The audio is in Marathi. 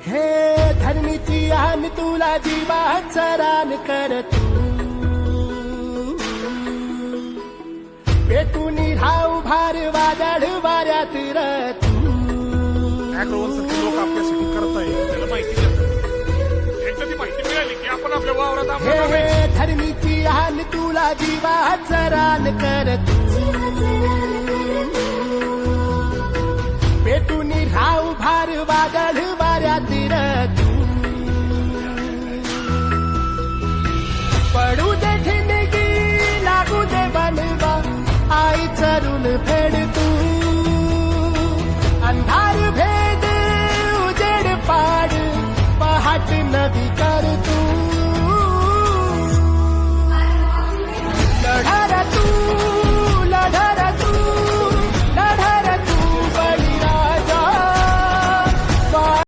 हे धरणीची आम्ही तुला जीवात रान करतो पेटून राहू भार वादळ वाऱ्यात रतू अॅग्रोवनसारखे लोक आपल्यासाठी करत आहे त्याला माहिती देतात एकदा ती माहिती मिळाली की आपण आपल्या वावरात आपल्या हे धरणीची आन तुला जीवात रान करतो पेटून राहू भार वादळ